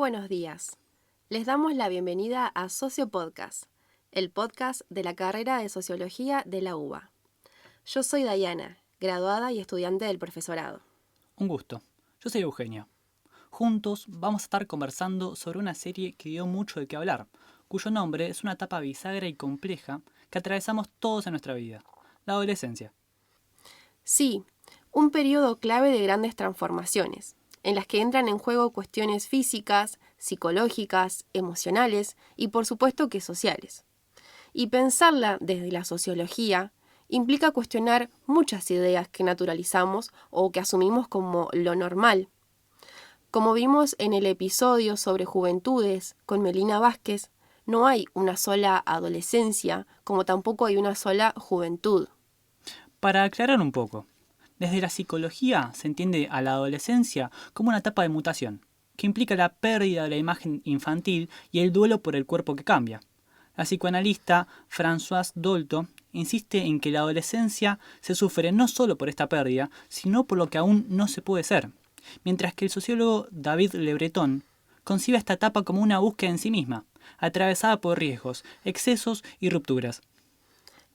buenos días. Les damos la bienvenida a Socio Podcast, el podcast de la carrera de Sociología de la UBA. Yo soy Dayana, graduada y estudiante del profesorado. Un gusto. Yo soy Eugenio. Juntos vamos a estar conversando sobre una serie que dio mucho de qué hablar, cuyo nombre es una etapa bisagra y compleja que atravesamos todos en nuestra vida, la adolescencia. Sí, un periodo clave de grandes transformaciones, en las que entran en juego cuestiones físicas, psicológicas, emocionales y por supuesto que sociales. Y pensarla desde la sociología implica cuestionar muchas ideas que naturalizamos o que asumimos como lo normal. Como vimos en el episodio sobre juventudes con Melina Vázquez, no hay una sola adolescencia, como tampoco hay una sola juventud. Para aclarar un poco, desde la psicología se entiende a la adolescencia como una etapa de mutación, que implica la pérdida de la imagen infantil y el duelo por el cuerpo que cambia. La psicoanalista Françoise Dolto insiste en que la adolescencia se sufre no solo por esta pérdida, sino por lo que aún no se puede ser, mientras que el sociólogo David Le Breton concibe esta etapa como una búsqueda en sí misma, atravesada por riesgos, excesos y rupturas.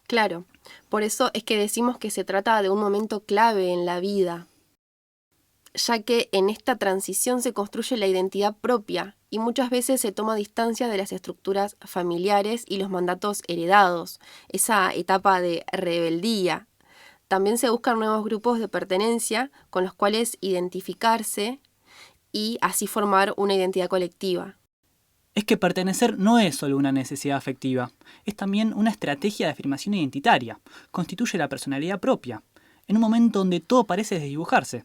Claro, por eso es que decimos que se trata de un momento clave en la vida, ya que en esta transición se construye la identidad propia y muchas veces se toma distancia de las estructuras familiares y los mandatos heredados, esa etapa de rebeldía. También se buscan nuevos grupos de pertenencia con los cuales identificarse y así formar una identidad colectiva. Es que pertenecer no es solo una necesidad afectiva, es también una estrategia de afirmación identitaria, constituye la personalidad propia, en un momento donde todo parece desdibujarse.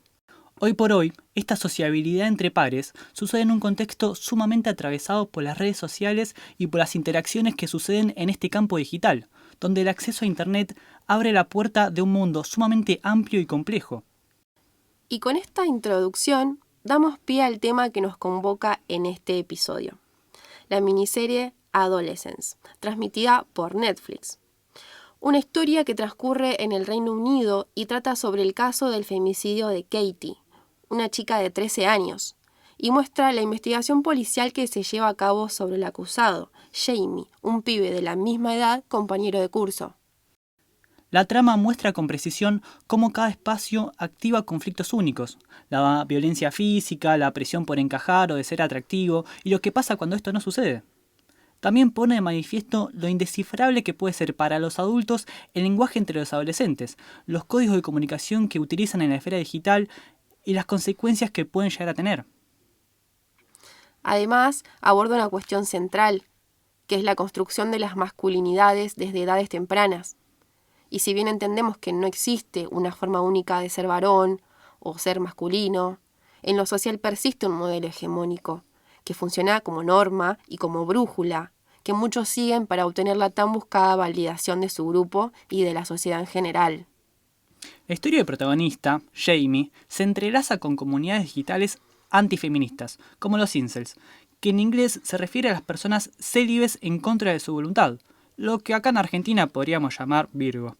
Hoy por hoy, esta sociabilidad entre pares sucede en un contexto sumamente atravesado por las redes sociales y por las interacciones que suceden en este campo digital, donde el acceso a Internet abre la puerta de un mundo sumamente amplio y complejo. Y con esta introducción damos pie al tema que nos convoca en este episodio, la miniserie Adolescence, transmitida por Netflix. Una historia que transcurre en el Reino Unido y trata sobre el caso del femicidio de Katie, una chica de 13 años, y muestra la investigación policial que se lleva a cabo sobre el acusado, Jamie, un pibe de la misma edad, compañero de curso. La trama muestra con precisión cómo cada espacio activa conflictos únicos, la violencia física, la presión por encajar o de ser atractivo, y lo que pasa cuando esto no sucede. También pone de manifiesto lo indescifrable que puede ser para los adultos el lenguaje entre los adolescentes, los códigos de comunicación que utilizan en la esfera digital y las consecuencias que pueden llegar a tener. Además, aborda una cuestión central, que es la construcción de las masculinidades desde edades tempranas. Y si bien entendemos que no existe una forma única de ser varón o ser masculino, en lo social persiste un modelo hegemónico, que funciona como norma y como brújula, que muchos siguen para obtener la tan buscada validación de su grupo y de la sociedad en general. La historia del protagonista, Jamie, se entrelaza con comunidades digitales antifeministas, como los incels, que en inglés se refiere a las personas célibes en contra de su voluntad, lo que acá en Argentina podríamos llamar Virgo.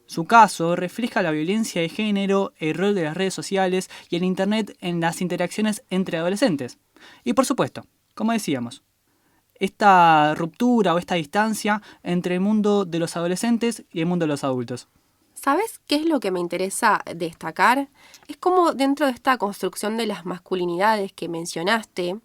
Su caso refleja la violencia de género, el rol de las redes sociales y el Internet en las interacciones entre adolescentes. Y por supuesto, como decíamos, esta ruptura o esta distancia entre el mundo de los adolescentes y el mundo de los adultos. ¿Sabes qué es lo que me interesa destacar? Es cómo dentro de esta construcción de las masculinidades que mencionaste,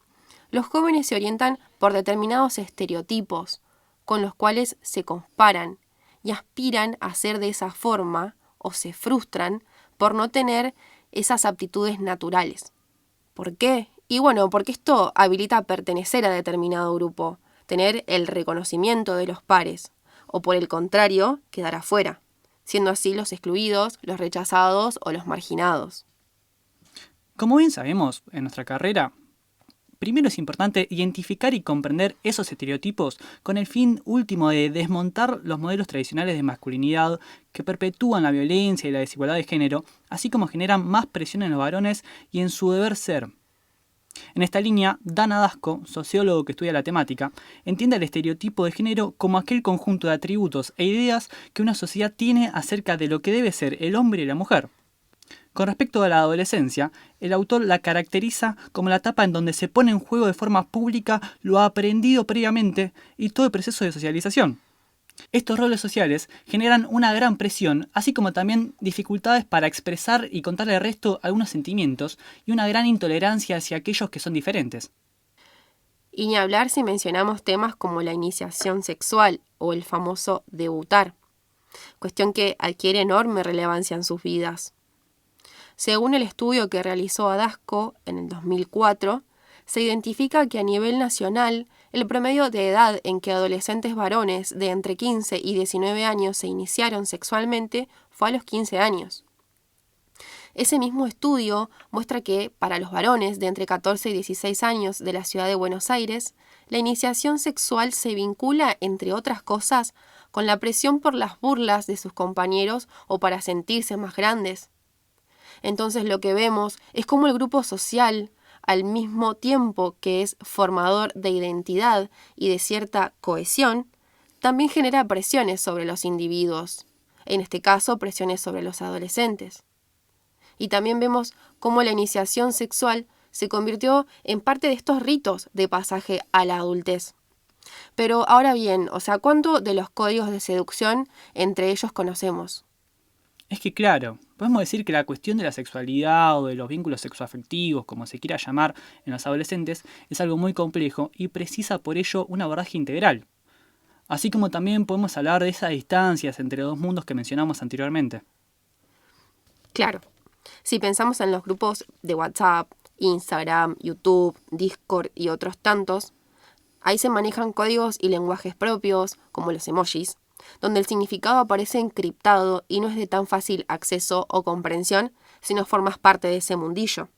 los jóvenes se orientan por determinados estereotipos con los cuales se comparan y aspiran a ser de esa forma o se frustran por no tener esas aptitudes naturales. ¿Por qué? Y bueno, porque esto habilita pertenecer a determinado grupo, tener el reconocimiento de los pares, o por el contrario, quedar afuera, siendo así los excluidos, los rechazados o los marginados. Como bien sabemos en nuestra carrera, primero es importante identificar y comprender esos estereotipos con el fin último de desmontar los modelos tradicionales de masculinidad que perpetúan la violencia y la desigualdad de género, así como generan más presión en los varones y en su deber ser. En esta línea, Dana Dasco, sociólogo que estudia la temática, entiende el estereotipo de género como aquel conjunto de atributos e ideas que una sociedad tiene acerca de lo que debe ser el hombre y la mujer. Con respecto a la adolescencia, el autor la caracteriza como la etapa en donde se pone en juego de forma pública lo aprendido previamente y todo el proceso de socialización. Estos roles sociales generan una gran presión, así como también dificultades para expresar y contarle al resto algunos sentimientos y una gran intolerancia hacia aquellos que son diferentes. Y ni hablar si mencionamos temas como la iniciación sexual o el famoso debutar, cuestión que adquiere enorme relevancia en sus vidas. Según el estudio que realizó Adasco en el 2004, se identifica que a nivel nacional el promedio de edad en que adolescentes varones de entre 15 y 19 años se iniciaron sexualmente fue a los 15 años. Ese mismo estudio muestra que, para los varones de entre 14 y 16 años de la ciudad de Buenos Aires, la iniciación sexual se vincula, entre otras cosas, con la presión por las burlas de sus compañeros o para sentirse más grandes. Entonces lo que vemos es cómo el grupo social, al mismo tiempo que es formador de identidad y de cierta cohesión, también genera presiones sobre los individuos, en este caso presiones sobre los adolescentes. Y también vemos cómo la iniciación sexual se convirtió en parte de estos ritos de pasaje a la adultez. Pero ahora bien, ¿cuánto de los códigos de seducción entre ellos conocemos? Es que claro, podemos decir que la cuestión de la sexualidad o de los vínculos sexoafectivos, como se quiera llamar en los adolescentes, es algo muy complejo y precisa por ello un abordaje integral. Así como también podemos hablar de esas distancias entre los dos mundos que mencionamos anteriormente. Claro, si pensamos en los grupos de WhatsApp, Instagram, YouTube, Discord y otros tantos, ahí se manejan códigos y lenguajes propios, como los emojis, donde el significado aparece encriptado y no es de tan fácil acceso o comprensión si no formas parte de ese mundillo.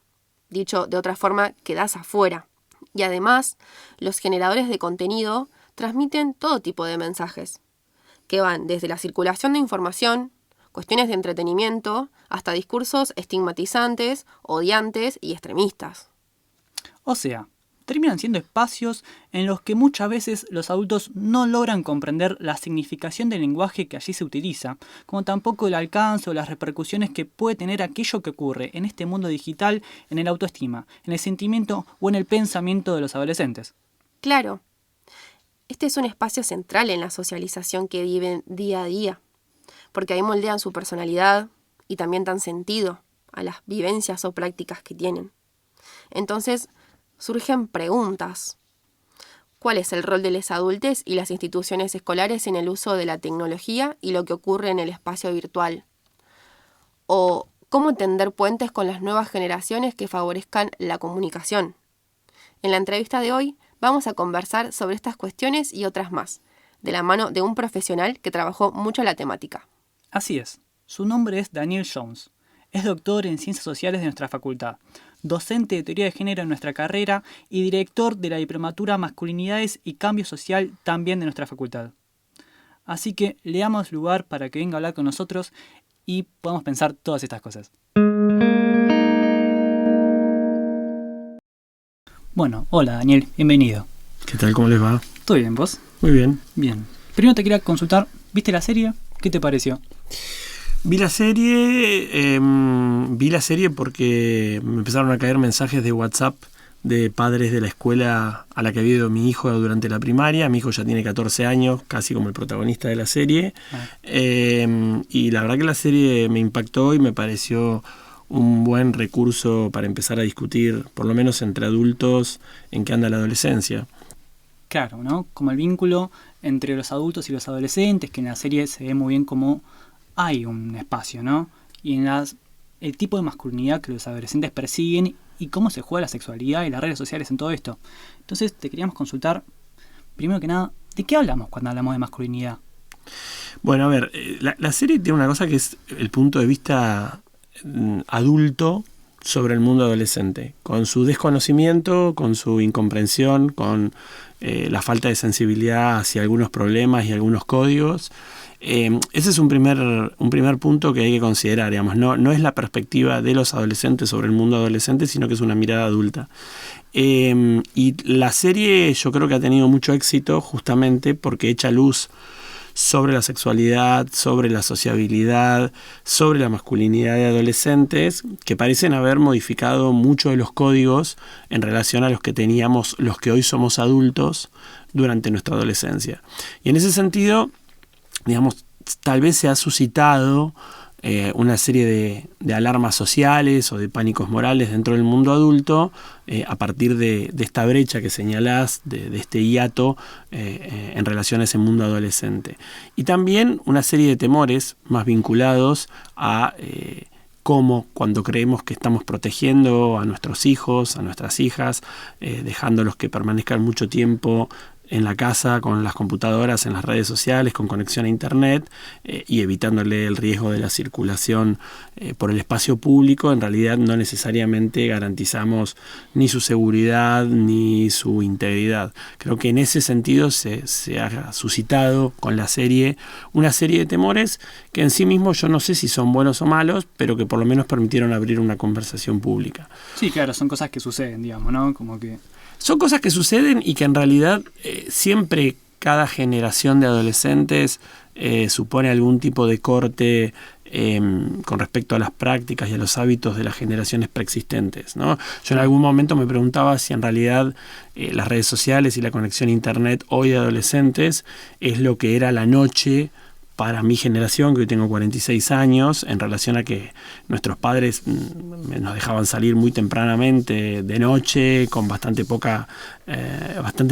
Dicho de otra forma, quedás afuera. Y además, los generadores de contenido transmiten todo tipo de mensajes, que van desde la circulación de información, cuestiones de entretenimiento, hasta discursos estigmatizantes, odiantes y extremistas. O sea, terminan siendo espacios en los que muchas veces los adultos no logran comprender la significación del lenguaje que allí se utiliza, como tampoco el alcance o las repercusiones que puede tener aquello que ocurre en este mundo digital en el autoestima, en el sentimiento o en el pensamiento de los adolescentes. Claro, este es un espacio central en la socialización que viven día a día, porque ahí moldean su personalidad y también dan sentido a las vivencias o prácticas que tienen. Entonces, surgen preguntas. ¿Cuál es el rol de los adultos y las instituciones escolares en el uso de la tecnología y lo que ocurre en el espacio virtual? ¿O cómo tender puentes con las nuevas generaciones que favorezcan la comunicación? En la entrevista de hoy vamos a conversar sobre estas cuestiones y otras más, de la mano de un profesional que trabajó mucho la temática. Así es. Su nombre es Daniel Jones. Es doctor en Ciencias Sociales de nuestra facultad, docente de Teoría de Género en nuestra carrera y director de la Diplomatura Masculinidades y Cambio Social también de nuestra facultad. Así que le damos lugar para que venga a hablar con nosotros y podamos pensar todas estas cosas. Bueno, hola Daniel, bienvenido. ¿Qué tal? ¿Cómo les va? ¿Todo bien, vos? Muy bien. Bien. Primero te quería consultar, ¿viste la serie? ¿Qué te pareció? Vi la serie porque me empezaron a caer mensajes de WhatsApp de padres de la escuela a la que había ido mi hijo durante la primaria. Mi hijo ya tiene 14 años, casi como el protagonista de la serie. Y la verdad que la serie me impactó y me pareció un buen recurso para empezar a discutir, por lo menos entre adultos, en qué anda la adolescencia. Claro, ¿no? Como el vínculo entre los adultos y los adolescentes, que en la serie se ve muy bien cómo hay un espacio, ¿no? Y en el tipo de masculinidad que los adolescentes persiguen y cómo se juega la sexualidad y las redes sociales en todo esto. Entonces te queríamos consultar, primero que nada, ¿de qué hablamos cuando hablamos de masculinidad? Bueno, a ver, la serie tiene una cosa que es el punto de vista adulto sobre el mundo adolescente, con su desconocimiento, con su incomprensión, con la falta de sensibilidad hacia algunos problemas y algunos códigos. Ese es un primer punto que hay que considerar, digamos. No es la perspectiva de los adolescentes sobre el mundo adolescente, sino que es una mirada adulta. Y la serie yo creo que ha tenido mucho éxito justamente porque echa luz sobre la sexualidad, sobre la sociabilidad, sobre la masculinidad de adolescentes, que parecen haber modificado mucho de los códigos en relación a los que teníamos los que hoy somos adultos durante nuestra adolescencia. Y en ese sentido, digamos, tal vez se ha suscitado una serie de alarmas sociales o de pánicos morales dentro del mundo adulto a partir de esta brecha que señalás, de este hiato en relación a ese mundo adolescente. Y también una serie de temores más vinculados a cómo cuando creemos que estamos protegiendo a nuestros hijos, a nuestras hijas, dejándolos que permanezcan mucho tiempo en la casa, con las computadoras, en las redes sociales, con conexión a internet y evitándole el riesgo de la circulación por el espacio público, en realidad no necesariamente garantizamos ni su seguridad ni su integridad. Creo que en ese sentido se ha suscitado con la serie una serie de temores que en sí mismos yo no sé si son buenos o malos, pero que por lo menos permitieron abrir una conversación pública. Sí, claro, son cosas que suceden, digamos, ¿no? Como que... Son cosas que suceden y que en realidad siempre cada generación de adolescentes supone algún tipo de corte con respecto a las prácticas y a los hábitos de las generaciones preexistentes, ¿no? Yo en algún momento me preguntaba si en realidad las redes sociales y la conexión a internet hoy de adolescentes es lo que era la noche para mi generación, que hoy tengo 46 años, en relación a que nuestros padres nos dejaban salir muy tempranamente de noche, con bastante poco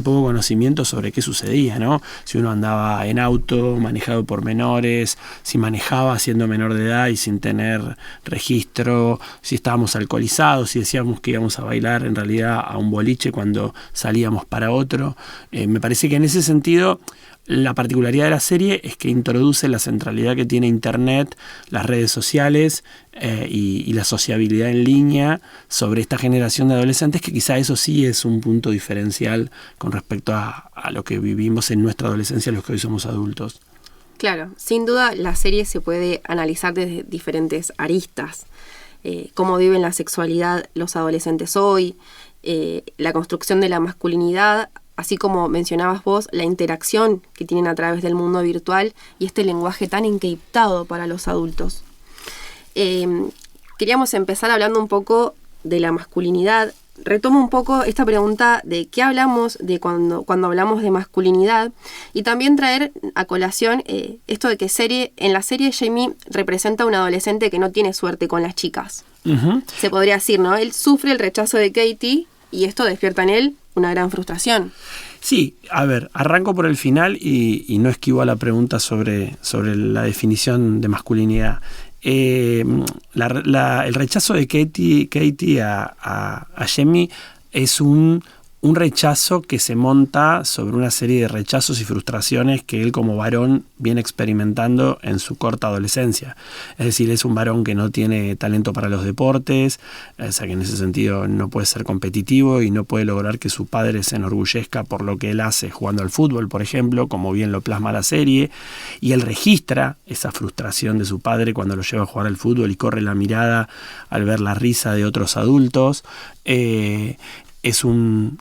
conocimiento sobre qué sucedía, ¿no? Si uno andaba en auto, manejado por menores, si manejaba siendo menor de edad y sin tener registro, si estábamos alcoholizados, si decíamos que íbamos a bailar en realidad a un boliche cuando salíamos para otro. Me parece que en ese sentido la particularidad de la serie es que introduce la centralidad que tiene Internet, las redes sociales y la sociabilidad en línea sobre esta generación de adolescentes, que quizá eso sí es un punto diferencial con respecto a lo que vivimos en nuestra adolescencia, los que hoy somos adultos. Claro, sin duda la serie se puede analizar desde diferentes aristas. Cómo viven la sexualidad los adolescentes hoy, la construcción de la masculinidad, así como mencionabas vos, la interacción que tienen a través del mundo virtual y este lenguaje tan encriptado para los adultos. Queríamos empezar hablando un poco de la masculinidad. Retomo un poco esta pregunta de qué hablamos de cuando hablamos de masculinidad y también traer a colación esto de que en la serie Jamie representa a un adolescente que no tiene suerte con las chicas. Uh-huh. Se podría decir, ¿no? Él sufre el rechazo de Katie y esto despierta en él una gran frustración. Sí, a ver, arranco por el final y no esquivo a la pregunta sobre la definición de masculinidad. El rechazo de Katie a Jamie es un rechazo que se monta sobre una serie de rechazos y frustraciones que él como varón viene experimentando en su corta adolescencia. Es decir, es un varón que no tiene talento para los deportes, o sea que en ese sentido no puede ser competitivo y no puede lograr que su padre se enorgullezca por lo que él hace jugando al fútbol, por ejemplo, como bien lo plasma la serie, y él registra esa frustración de su padre cuando lo lleva a jugar al fútbol y corre la mirada al ver la risa de otros adultos. Es un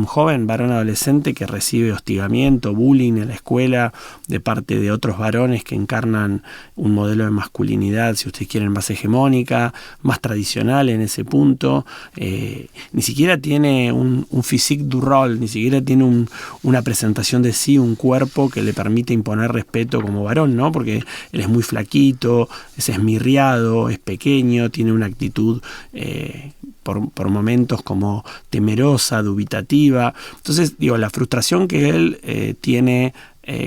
joven varón adolescente que recibe hostigamiento, bullying en la escuela de parte de otros varones que encarnan un modelo de masculinidad, si ustedes quieren, más hegemónica, más tradicional en ese punto. Ni siquiera tiene un physique du rôle, ni siquiera tiene una presentación de sí, un cuerpo que le permite imponer respeto como varón, ¿no? Porque él es muy flaquito, es esmirriado, es pequeño, tiene una actitud por momentos como temerosa, dubitativa. Entonces, la frustración que él tiene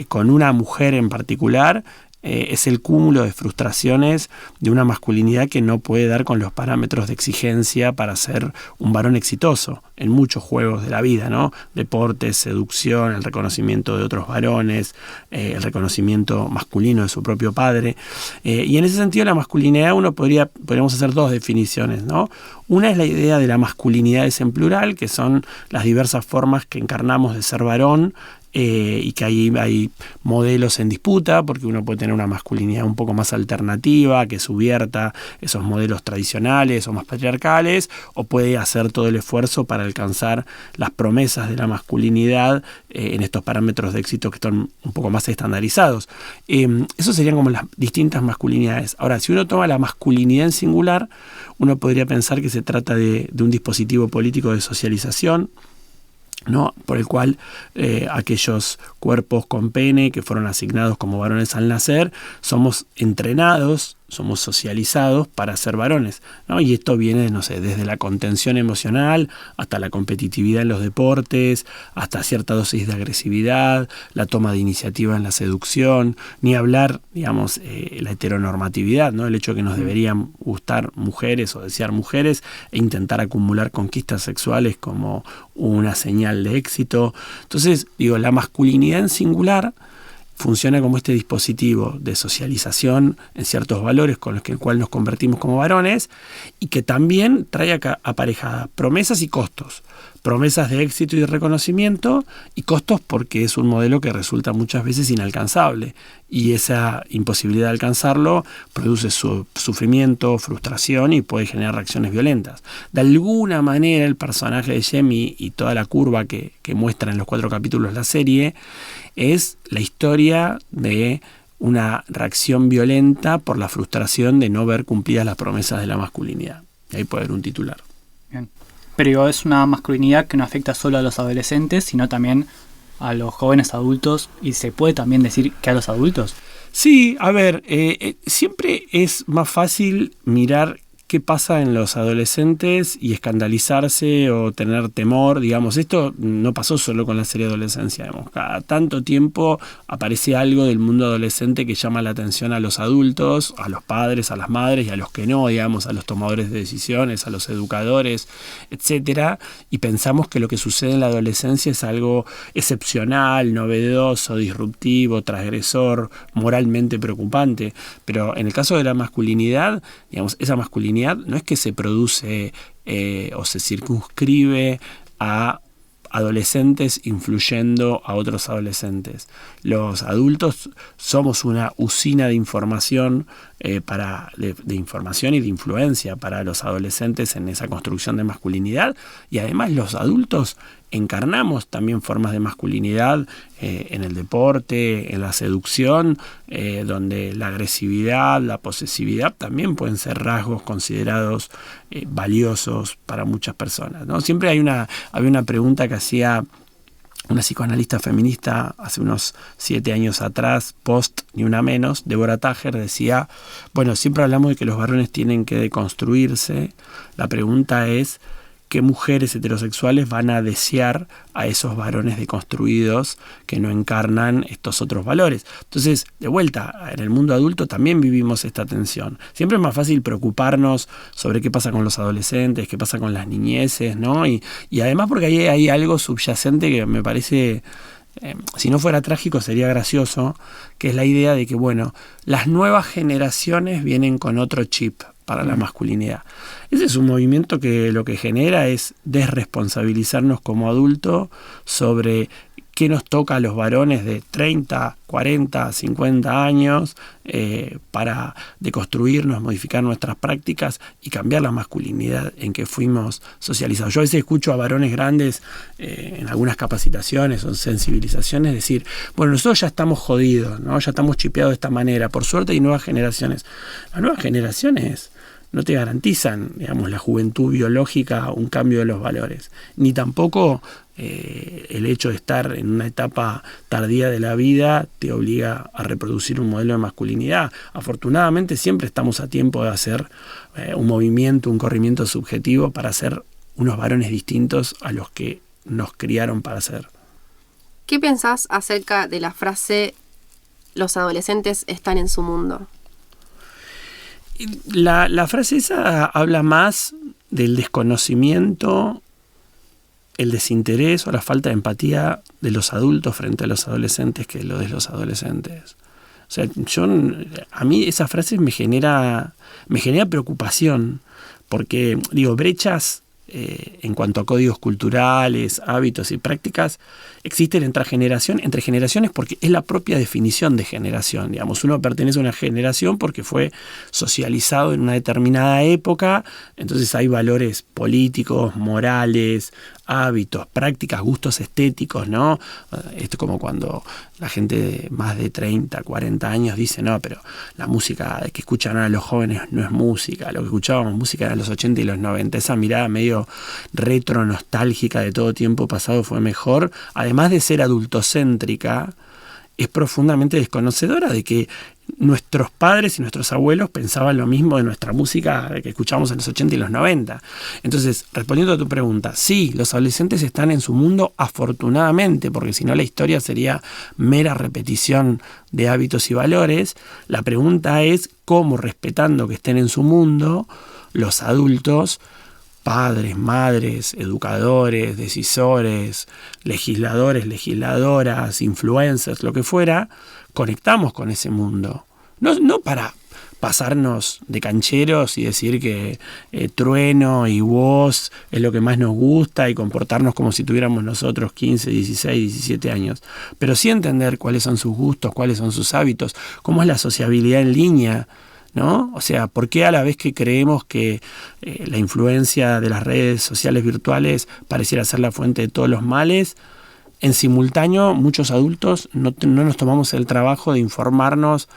con una mujer en particular es el cúmulo de frustraciones de una masculinidad que no puede dar con los parámetros de exigencia para ser un varón exitoso en muchos juegos de la vida, ¿no? Deportes, seducción, el reconocimiento de otros varones, el reconocimiento masculino de su propio padre. Y en ese sentido la masculinidad podríamos hacer dos definiciones, ¿no? Una es la idea de la masculinidades en plural, que son las diversas formas que encarnamos de ser varón y que ahí hay modelos en disputa, porque uno puede tener una masculinidad un poco más alternativa, que subvierta esos modelos tradicionales o más patriarcales, o puede hacer todo el esfuerzo para alcanzar las promesas de la masculinidad en estos parámetros de éxito que están un poco más estandarizados. Esos serían como las distintas masculinidades. Ahora, si uno toma la masculinidad en singular, uno podría pensar que se trata de un dispositivo político de socialización, ¿no? Por el cual aquellos cuerpos con pene que fueron asignados como varones al nacer, somos entrenados, somos socializados para ser varones, ¿no? Y esto viene, no sé, desde la contención emocional hasta la competitividad en los deportes, hasta cierta dosis de agresividad, la toma de iniciativa en la seducción, ni hablar, digamos, la heteronormatividad, ¿no? El hecho de que nos deberían gustar mujeres o desear mujeres e intentar acumular conquistas sexuales como una señal de éxito. Entonces, digo, la masculinidad en singular funciona como este dispositivo de socialización en ciertos valores con los que el cual nos convertimos como varones, y que también trae aparejada promesas y costos. Promesas de éxito y de reconocimiento, y costos porque es un modelo que resulta muchas veces inalcanzable, y esa imposibilidad de alcanzarlo produce sufrimiento, frustración y puede generar reacciones violentas. De alguna manera el personaje de Jamie y toda la curva que muestra en los 4 capítulos la serie es la historia de una reacción violenta por la frustración de no ver cumplidas las promesas de la masculinidad. Y ahí puede haber un titular. Bien. Pero es una masculinidad que no afecta solo a los adolescentes, sino también a los jóvenes adultos, y se puede también decir que a los adultos. Sí, a ver, siempre es más fácil mirar qué pasa en los adolescentes y escandalizarse o tener temor, digamos. Esto no pasó solo con la serie Adolescencia, digamos. Cada tanto tiempo aparece algo del mundo adolescente que llama la atención a los adultos, a los padres, a las madres y a los que no, digamos, a los tomadores de decisiones, a los educadores, etcétera, y pensamos que lo que sucede en la adolescencia es algo excepcional, novedoso, disruptivo, transgresor, moralmente preocupante. Pero en el caso de la masculinidad, digamos, esa masculinidad no es que se produce o se circunscribe a adolescentes influyendo a otros adolescentes. Los adultos somos una usina de información, de información y de influencia para los adolescentes en esa construcción de masculinidad, y además los adultos encarnamos también formas de masculinidad en el deporte, en la seducción, donde la agresividad, la posesividad también pueden ser rasgos considerados valiosos para muchas personas, ¿no? Siempre había una pregunta que hacía una psicoanalista feminista hace unos 7 años atrás, post Ni Una Menos, Deborah Tager, decía, bueno, siempre hablamos de que los varones tienen que deconstruirse. La pregunta es, ¿qué mujeres heterosexuales van a desear a esos varones deconstruidos que no encarnan estos otros valores? Entonces, de vuelta, en el mundo adulto también vivimos esta tensión. Siempre es más fácil preocuparnos sobre qué pasa con los adolescentes, qué pasa con las niñeces, ¿no? Y además porque ahí hay algo subyacente que me parece, si no fuera trágico sería gracioso, que es la idea de que, bueno, las nuevas generaciones vienen con otro chip para la masculinidad. Ese es un movimiento que lo que genera es desresponsabilizarnos como adultos sobre qué nos toca a los varones de 30, 40, 50 años para deconstruirnos, modificar nuestras prácticas y cambiar la masculinidad en que fuimos socializados. Yo a veces escucho a varones grandes en algunas capacitaciones o sensibilizaciones decir, bueno, nosotros ya estamos jodidos, ¿no? Ya estamos chipeados de esta manera, por suerte hay nuevas generaciones. Las nuevas generaciones no te garantizan, digamos, la juventud biológica, un cambio de los valores, ni tampoco el hecho de estar en una etapa tardía de la vida te obliga a reproducir un modelo de masculinidad. Afortunadamente siempre estamos a tiempo de hacer un movimiento, un corrimiento subjetivo para ser unos varones distintos a los que nos criaron para ser. ¿Qué pensás acerca de la frase los adolescentes están en su mundo? La frase esa habla más del desconocimiento, el desinterés o la falta de empatía de los adultos frente a los adolescentes que lo de los adolescentes. O sea, a mí esa frase me genera preocupación, porque digo, brechas en cuanto a códigos culturales, hábitos y prácticas, existen entre generaciones porque es la propia definición de generación. Digamos, uno pertenece a una generación porque fue socializado en una determinada época, entonces hay valores políticos, morales, hábitos, prácticas, gustos estéticos, ¿no? Esto es como cuando la gente de más de 30, 40 años dice, no, pero la música que escuchan ahora los jóvenes no es música, lo que escuchábamos música en los 80 y los 90, esa mirada medio retro, nostálgica de todo tiempo pasado fue mejor, además de ser adultocéntrica, es profundamente desconocedora de que nuestros padres y nuestros abuelos pensaban lo mismo de nuestra música que escuchábamos en los 80 y los 90. Entonces, respondiendo a tu pregunta, sí, los adolescentes están en su mundo afortunadamente, porque si no la historia sería mera repetición de hábitos y valores. La pregunta es cómo, respetando que estén en su mundo, los adultos, padres, madres, educadores, decisores, legisladores, legisladoras, influencers, lo que fuera, conectamos con ese mundo. No para pasarnos de cancheros y decir que Trueno y Woz es lo que más nos gusta y comportarnos como si tuviéramos nosotros 15, 16, 17 años. Pero sí entender cuáles son sus gustos, cuáles son sus hábitos, cómo es la sociabilidad en línea, ¿no? O sea, ¿por qué a la vez que creemos que la influencia de las redes sociales virtuales pareciera ser la fuente de todos los males, en simultáneo muchos adultos no nos tomamos el trabajo de informarnos,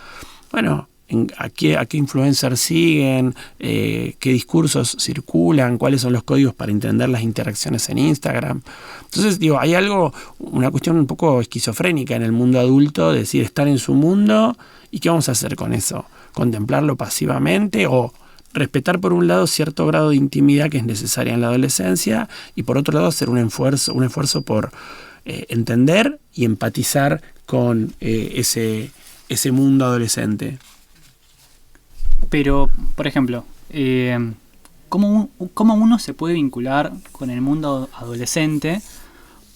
bueno, a qué influencers siguen, qué discursos circulan, cuáles son los códigos para entender las interacciones en Instagram? Entonces, digo, hay una cuestión un poco esquizofrénica en el mundo adulto, de decir, estar en su mundo, ¿y qué vamos a hacer con eso? ¿Contemplarlo pasivamente o respetar por un lado cierto grado de intimidad que es necesaria en la adolescencia y por otro lado hacer un esfuerzo por entender y empatizar con ese mundo adolescente? Pero, por ejemplo, ¿cómo uno se puede vincular con el mundo adolescente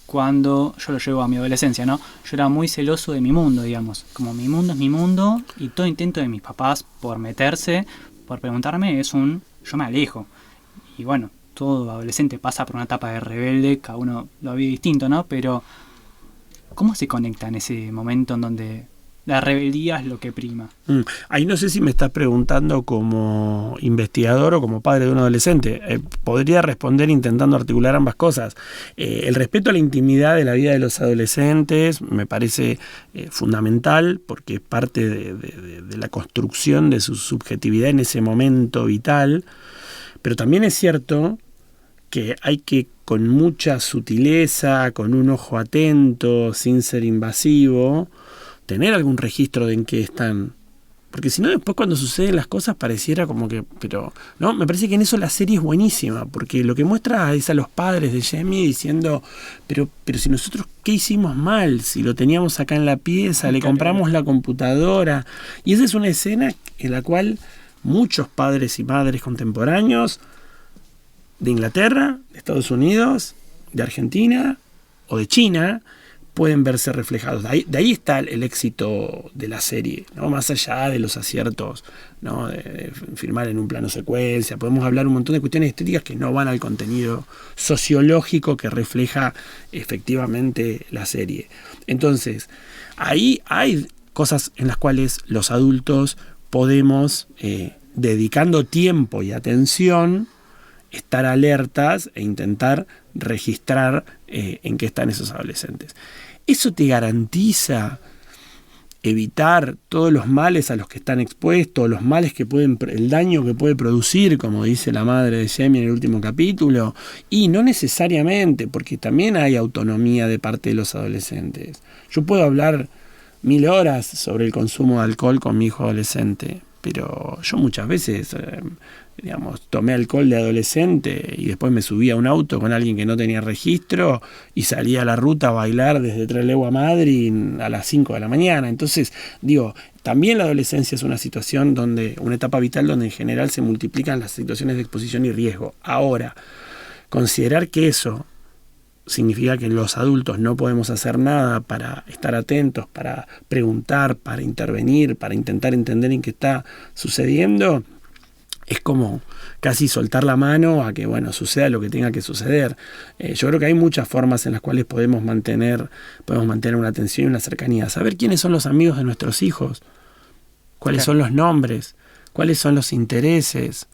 cuando yo lo llevo a mi adolescencia, ¿no? Yo era muy celoso de mi mundo, digamos. Como mi mundo es mi mundo y todo intento de mis papás por meterse, por preguntarme, yo me alejo. Y bueno, todo adolescente pasa por una etapa de rebelde, cada uno lo vive distinto, ¿no? Pero, ¿cómo se conecta en ese momento en donde la rebeldía es lo que prima? Ahí no sé si me estás preguntando como investigador o como padre de un adolescente. Podría responder intentando articular ambas cosas. El respeto a la intimidad de la vida de los adolescentes me parece fundamental porque es parte de la construcción de su subjetividad en ese momento vital. Pero también es cierto que hay que, con mucha sutileza, con un ojo atento, sin ser invasivo, tener algún registro de en qué están. Porque si no, después cuando suceden las cosas pareciera como que... Pero no, me parece que en eso la serie es buenísima, porque lo que muestra es a los padres de Jamie diciendo, pero si nosotros, ¿qué hicimos mal? Si lo teníamos acá en la pieza, le compramos la computadora. Y esa es una escena en la cual muchos padres y madres contemporáneos de Inglaterra, de Estados Unidos, de Argentina o de China pueden verse reflejados. De ahí está el éxito de la serie, ¿no? Más allá de los aciertos, ¿no? de filmar en un plano secuencia, podemos hablar un montón de cuestiones estéticas que no van al contenido sociológico que refleja efectivamente la serie. Entonces, ahí hay cosas en las cuales los adultos podemos, dedicando tiempo y atención, estar alertas e intentar registrar en qué están esos adolescentes. Eso te garantiza evitar todos los males a los que están expuestos, los males el daño que puede producir, como dice la madre de Jamie en el último capítulo, y no necesariamente, porque también hay autonomía de parte de los adolescentes. Yo puedo hablar 1000 horas sobre el consumo de alcohol con mi hijo adolescente, pero yo muchas veces, tomé alcohol de adolescente y después me subí a un auto con alguien que no tenía registro y salí a la ruta a bailar desde Trelew a Madrid a las 5 de la mañana. Entonces, también la adolescencia es una situación una etapa vital donde en general se multiplican las situaciones de exposición y riesgo. Ahora, considerar que eso significa que los adultos no podemos hacer nada para estar atentos, para preguntar, para intervenir, para intentar entender en qué está sucediendo, es como casi soltar la mano a que, bueno, suceda lo que tenga que suceder. Yo creo que hay muchas formas en las cuales podemos mantener una atención y una cercanía. Saber quiénes son los amigos de nuestros hijos, cuáles son los nombres, cuáles son los intereses,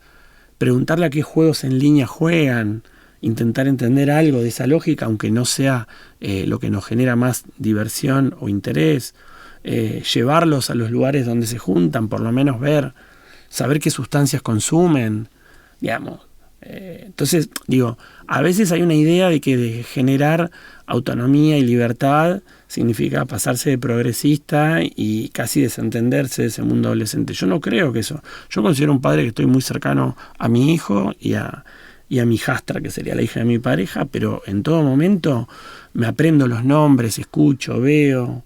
preguntarle a qué juegos en línea juegan, intentar entender algo de esa lógica, aunque no sea lo que nos genera más diversión o interés, llevarlos a los lugares donde se juntan, por lo menos saber qué sustancias consumen, digamos. Entonces, digo, a veces hay una idea de que de generar autonomía y libertad significa pasarse de progresista y casi desentenderse de ese mundo adolescente. Yo no creo que eso. Yo considero un padre que estoy muy cercano a mi hijo y a mi hijastra, que sería la hija de mi pareja, pero en todo momento me aprendo los nombres, escucho, veo,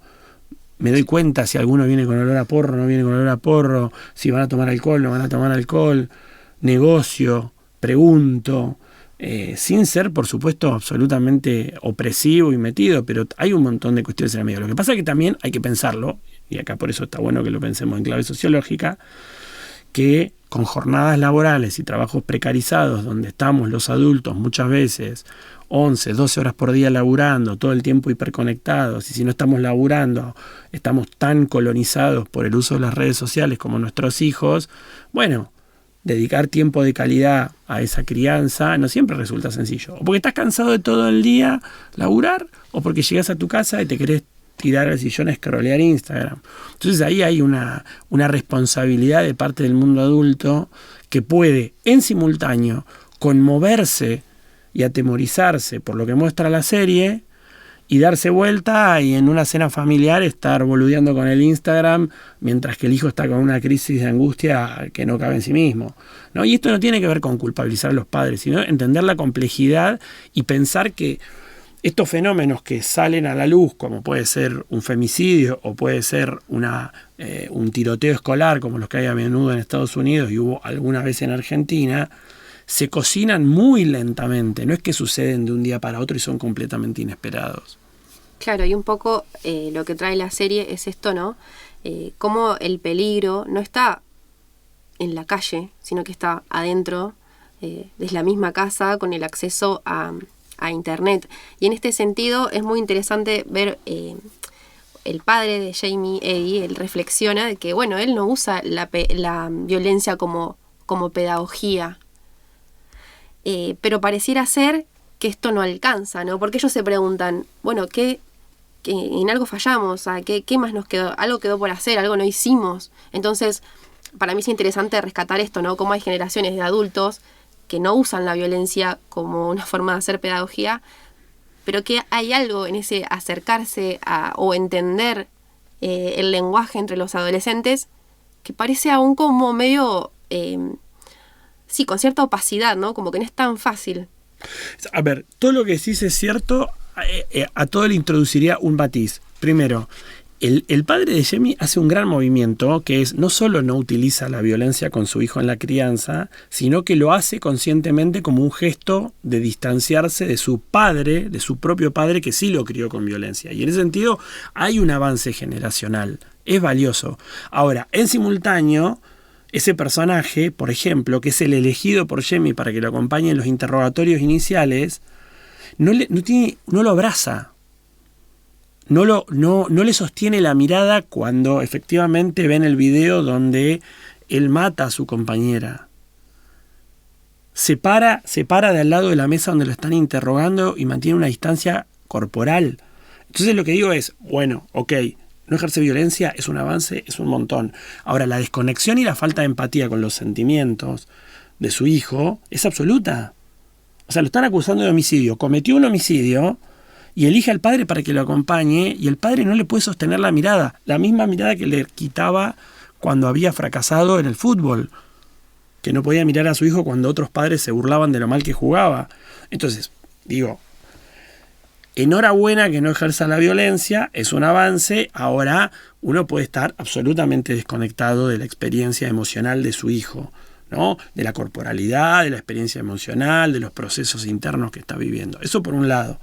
me doy cuenta si alguno viene con olor a porro, no viene con olor a porro, si van a tomar alcohol, no van a tomar alcohol, negocio, pregunto, sin ser, por supuesto, absolutamente opresivo y metido, pero hay un montón de cuestiones en el medio. Lo que pasa es que también hay que pensarlo, y acá por eso está bueno que lo pensemos en clave sociológica, que con jornadas laborales y trabajos precarizados, donde estamos los adultos muchas veces 11, 12 horas por día laburando, todo el tiempo hiperconectados, y si no estamos laburando, estamos tan colonizados por el uso de las redes sociales como nuestros hijos, bueno, dedicar tiempo de calidad a esa crianza no siempre resulta sencillo. O porque estás cansado de todo el día laburar, o porque llegas a tu casa y te querés tirar al sillón a scrollear Instagram. Entonces ahí hay una responsabilidad de parte del mundo adulto que puede, en simultáneo, conmoverse y atemorizarse por lo que muestra la serie y darse vuelta y en una cena familiar estar boludeando con el Instagram mientras que el hijo está con una crisis de angustia que no cabe en sí mismo, ¿no? Y esto no tiene que ver con culpabilizar a los padres, sino entender la complejidad y pensar que estos fenómenos que salen a la luz, como puede ser un femicidio o puede ser un tiroteo escolar, como los que hay a menudo en Estados Unidos y hubo alguna vez en Argentina, se cocinan muy lentamente. No es que suceden de un día para otro y son completamente inesperados. Claro, y un poco lo que trae la serie es esto, ¿no? Cómo el peligro no está en la calle, sino que está adentro de la misma casa con el acceso a Internet. Y en este sentido es muy interesante ver el padre de Jamie, Eddie, él reflexiona de que, bueno, él no usa la violencia como pedagogía, pero pareciera ser que esto no alcanza, ¿no? Porque ellos se preguntan, bueno, ¿qué en algo fallamos? ¿Qué más nos quedó? Algo quedó por hacer, algo no hicimos. Entonces, para mí es interesante rescatar esto, ¿no? Cómo hay generaciones de adultos que no usan la violencia como una forma de hacer pedagogía, pero que hay algo en ese acercarse o entender el lenguaje entre los adolescentes que parece aún como medio, sí, con cierta opacidad, ¿no? Como que no es tan fácil. A ver, todo lo que decís es cierto, a todo le introduciría un matiz. Primero, el padre de Jamie hace un gran movimiento que es no solo no utiliza la violencia con su hijo en la crianza, sino que lo hace conscientemente como un gesto de distanciarse de su padre, de su propio padre que sí lo crió con violencia. Y en ese sentido hay un avance generacional, es valioso. Ahora, en simultáneo, ese personaje, por ejemplo, que es el elegido por Jamie para que lo acompañe en los interrogatorios iniciales, no lo abraza. No le sostiene la mirada cuando efectivamente ven el video donde él mata a su compañera. Se para de al lado de la mesa donde lo están interrogando y mantiene una distancia corporal. Entonces lo que digo es, bueno, ok, no ejerce violencia, es un avance, es un montón. Ahora, la desconexión y la falta de empatía con los sentimientos de su hijo es absoluta. O sea, lo están acusando de homicidio. Cometió un homicidio y elige al padre para que lo acompañe y el padre no le puede sostener la mirada. La misma mirada que le quitaba cuando había fracasado en el fútbol. Que no podía mirar a su hijo cuando otros padres se burlaban de lo mal que jugaba. Entonces, digo, enhorabuena que no ejerza la violencia, es un avance. Ahora uno puede estar absolutamente desconectado de la experiencia emocional de su hijo, ¿no? De la corporalidad, de la experiencia emocional, de los procesos internos que está viviendo. Eso por un lado.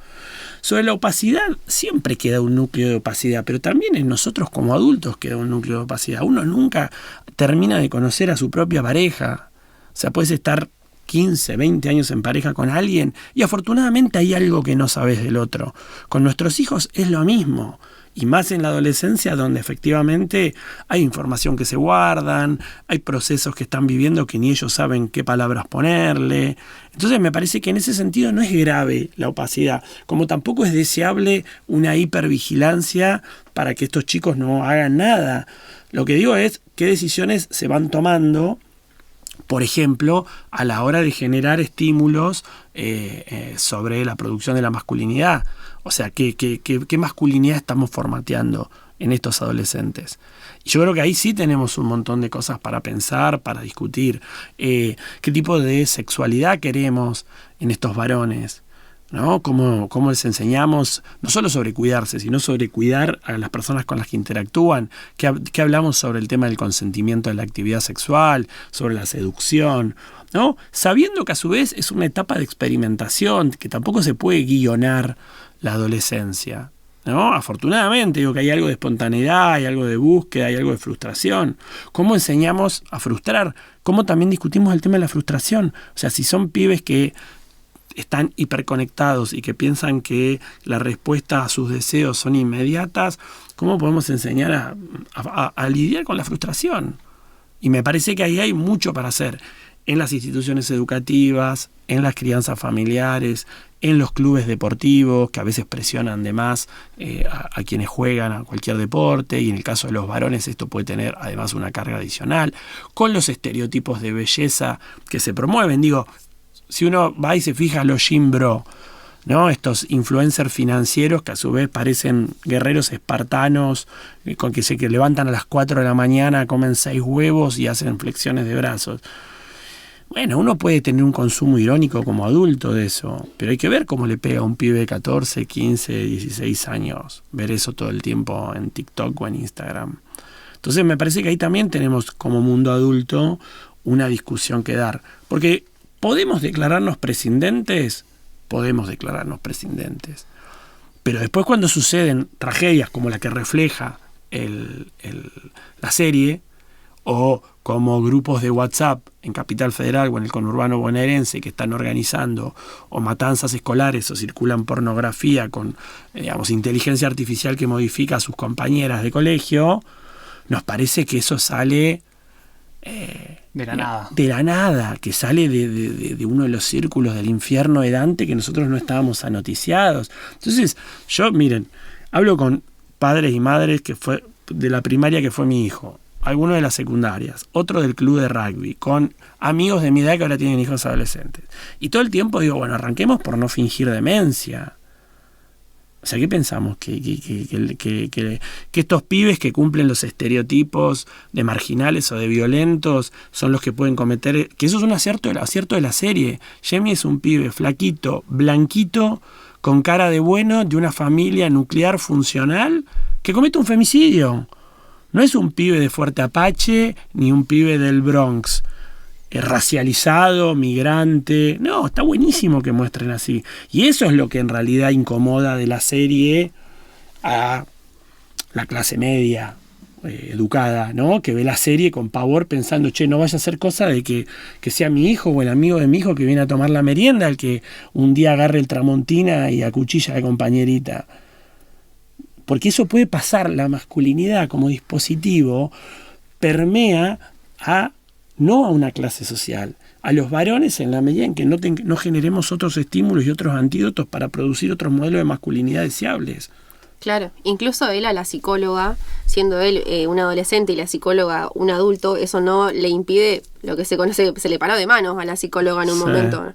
Sobre la opacidad, siempre queda un núcleo de opacidad, pero también en nosotros como adultos queda un núcleo de opacidad. Uno nunca termina de conocer a su propia pareja. O sea, puedes estar 15, 20 años en pareja con alguien y afortunadamente hay algo que no sabes del otro. Con nuestros hijos es lo mismo. Y más en la adolescencia, donde efectivamente hay información que se guardan, hay procesos que están viviendo que ni ellos saben qué palabras ponerle. Entonces me parece que en ese sentido no es grave la opacidad, como tampoco es deseable una hipervigilancia para que estos chicos no hagan nada. Lo que digo es qué decisiones se van tomando, por ejemplo, a la hora de generar estímulos sobre la producción de la masculinidad. O sea, ¿qué masculinidad estamos formateando en estos adolescentes? Y yo creo que ahí sí tenemos un montón de cosas para pensar, para discutir. ¿Qué tipo de sexualidad queremos en estos varones? ¿No? ¿Cómo les enseñamos no solo sobre cuidarse, sino sobre cuidar a las personas con las que interactúan? ¿Qué hablamos sobre el tema del consentimiento de la actividad sexual, sobre la seducción? ¿No? Sabiendo que a su vez es una etapa de experimentación, que tampoco se puede guionar la adolescencia, ¿no? Afortunadamente, digo que hay algo de espontaneidad, hay algo de búsqueda, hay algo de frustración. ¿Cómo enseñamos a frustrar? ¿Cómo también discutimos el tema de la frustración? O sea, si son pibes que están hiperconectados y que piensan que la respuesta a sus deseos son inmediatas, ¿cómo podemos enseñar a lidiar con la frustración? Y me parece que ahí hay mucho para hacer en las instituciones educativas, en las crianzas familiares, en los clubes deportivos, que a veces presionan de más a quienes juegan a cualquier deporte, y en el caso de los varones esto puede tener además una carga adicional, con los estereotipos de belleza que se promueven. Digo, si uno va y se fija los gym bro, ¿no? Estos influencers financieros que a su vez parecen guerreros espartanos, que levantan a las 4 de la mañana, comen 6 huevos y hacen flexiones de brazos. Bueno, uno puede tener un consumo irónico como adulto de eso, pero hay que ver cómo le pega a un pibe de 14, 15, 16 años, ver eso todo el tiempo en TikTok o en Instagram. Entonces me parece que ahí también tenemos como mundo adulto una discusión que dar, porque ¿podemos declararnos prescindentes? Podemos declararnos prescindentes. Pero después cuando suceden tragedias como la que refleja la serie, o como grupos de WhatsApp en Capital Federal o en el conurbano bonaerense que están organizando, o matanzas escolares, o circulan pornografía con, inteligencia artificial que modifica a sus compañeras de colegio, nos parece que eso sale de la nada. De la nada, que sale de uno de los círculos del infierno de Dante que nosotros no estábamos anoticiados. Entonces, yo, miren, hablo con padres y madres que fue de la primaria que fue mi hijo, algunos de las secundarias, otro del club de rugby, con amigos de mi edad que ahora tienen hijos adolescentes. Y todo el tiempo digo, bueno, arranquemos por no fingir demencia. O sea, ¿qué pensamos? Que estos pibes que cumplen los estereotipos de marginales o de violentos son los que pueden cometer... Que eso es un acierto de la serie. Jamie es un pibe flaquito, blanquito, con cara de bueno, de una familia nuclear funcional, que comete un femicidio. No es un pibe de Fuerte Apache, ni un pibe del Bronx, racializado, migrante. No, está buenísimo que muestren así. Y eso es lo que en realidad incomoda de la serie a la clase media educada, ¿no? Que ve la serie con pavor pensando, che, no vaya a ser cosa de que sea mi hijo o el amigo de mi hijo que viene a tomar la merienda, el que un día agarre el Tramontina y acuchilla a la compañerita. Porque eso puede pasar, la masculinidad como dispositivo permea no a una clase social, a los varones en la medida en que no generemos otros estímulos y otros antídotos para producir otros modelos de masculinidad deseables. Claro, incluso él a la psicóloga, siendo él un adolescente y la psicóloga un adulto, eso no le impide lo que se conoce, se le paró de manos a la psicóloga en un momento. ¿No?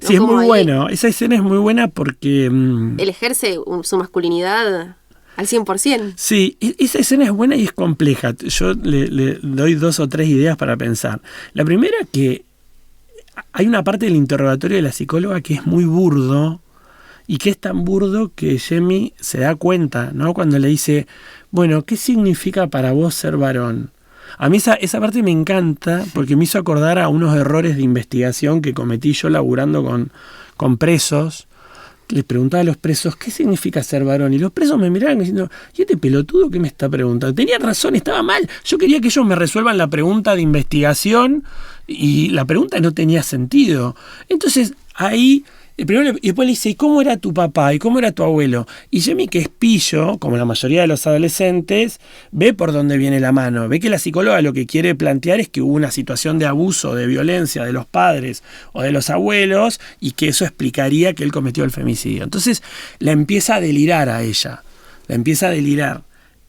Sí, es muy bueno. Esa escena es muy buena porque... él ejerce su masculinidad al 100%. Sí, esa escena es buena y es compleja. Yo le doy 2 o 3 ideas para pensar. La primera, que hay una parte del interrogatorio de la psicóloga que es muy burdo, y que es tan burdo que Jamie se da cuenta, ¿no? Cuando le dice, bueno, ¿qué significa para vos ser varón? A mí esa parte me encanta porque me hizo acordar a unos errores de investigación que cometí yo laburando con presos, les preguntaba a los presos, ¿qué significa ser varón? Y los presos me miraban diciendo, ¿y este pelotudo qué me está preguntando? Tenía razón, estaba mal. Yo quería que ellos me resuelvan la pregunta de investigación y la pregunta no tenía sentido. Entonces, ahí... Y después le dice, ¿y cómo era tu papá? ¿Y cómo era tu abuelo? Y Jamie, que es pillo, como la mayoría de los adolescentes, ve por dónde viene la mano. Ve que la psicóloga lo que quiere plantear es que hubo una situación de abuso, de violencia de los padres o de los abuelos y que eso explicaría que él cometió el femicidio. Entonces la empieza a delirar a ella. La empieza a delirar.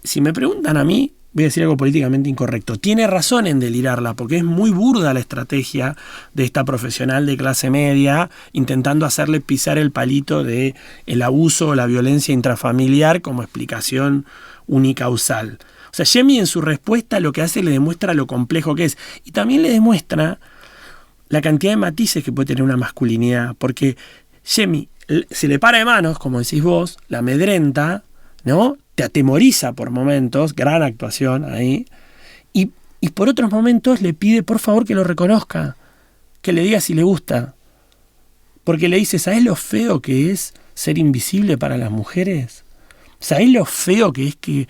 Si me preguntan a mí, voy a decir algo políticamente incorrecto. Tiene razón en delirarla, porque es muy burda la estrategia de esta profesional de clase media, intentando hacerle pisar el palito de el abuso o la violencia intrafamiliar como explicación unicausal. O sea, Jamie en su respuesta lo que hace le demuestra lo complejo que es. Y también le demuestra la cantidad de matices que puede tener una masculinidad. Porque Jamie se le para de manos, como decís vos, la amedrenta, ¿no? Te atemoriza por momentos, gran actuación ahí, y por otros momentos le pide por favor que lo reconozca, que le diga si le gusta, porque le dice, ¿sabés lo feo que es ser invisible para las mujeres? ¿Sabés lo feo que es que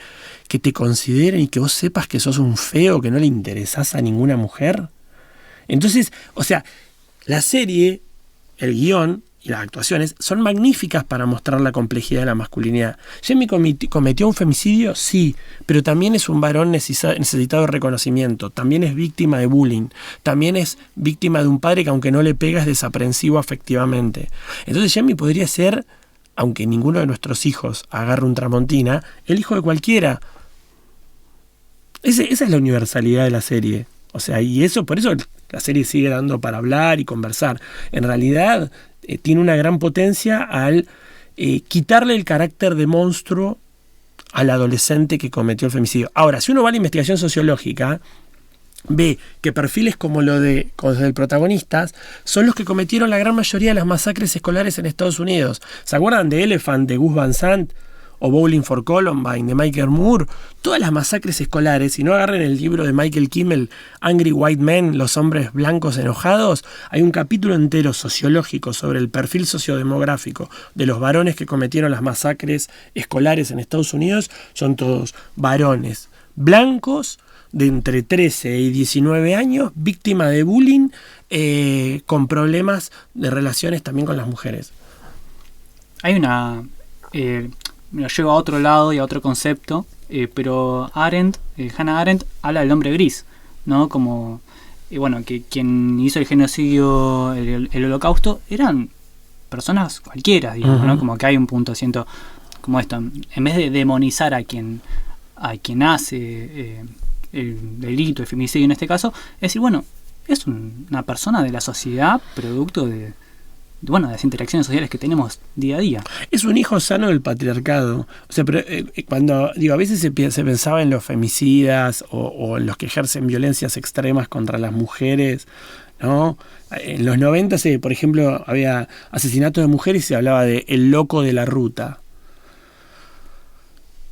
te consideren y que vos sepas que sos un feo, que no le interesás a ninguna mujer? Entonces, o sea, la serie, el guión y las actuaciones son magníficas para mostrar la complejidad de la masculinidad. ¿Jamie cometió un femicidio? Sí, pero también es un varón necesitado de reconocimiento, también es víctima de bullying, también es víctima de un padre que aunque no le pega es desaprensivo afectivamente. Entonces Jamie podría ser, aunque ninguno de nuestros hijos agarre un Tramontina, el hijo de cualquiera. Esa es la universalidad de la serie. O sea, y eso, por eso la serie sigue dando para hablar y conversar. En realidad tiene una gran potencia al quitarle el carácter de monstruo al adolescente que cometió el femicidio. Ahora, si uno va a la investigación sociológica, ve que perfiles como los del protagonistas son los que cometieron la gran mayoría de las masacres escolares en Estados Unidos. ¿Se acuerdan de Elephant, de Gus Van Sant? O Bowling for Columbine, de Michael Moore? Todas las masacres escolares, si no agarren el libro de Michael Kimmel, Angry White Men, los hombres blancos enojados, hay un capítulo entero sociológico sobre el perfil sociodemográfico de los varones que cometieron las masacres escolares en Estados Unidos. Son todos varones blancos de entre 13 y 19 años, víctima de bullying, con problemas de relaciones también con las mujeres. Hay una... me lo llevo a otro lado y a otro concepto, pero Hannah Arendt habla del hombre gris, ¿no? Como, bueno, que quien hizo el genocidio, el holocausto, eran personas cualquiera, digamos, ¿no? Como que hay un punto, siento, como esto, en vez de demonizar a quien hace el delito, el femicidio en este caso, es decir, bueno, es una persona de la sociedad, producto de las interacciones sociales que tenemos día a día. Es un hijo sano del patriarcado. O sea, pero cuando digo, a veces se pensaba en los femicidas o en los que ejercen violencias extremas contra las mujeres, ¿no? En los 90, por ejemplo, había asesinatos de mujeres y se hablaba de el loco de la ruta.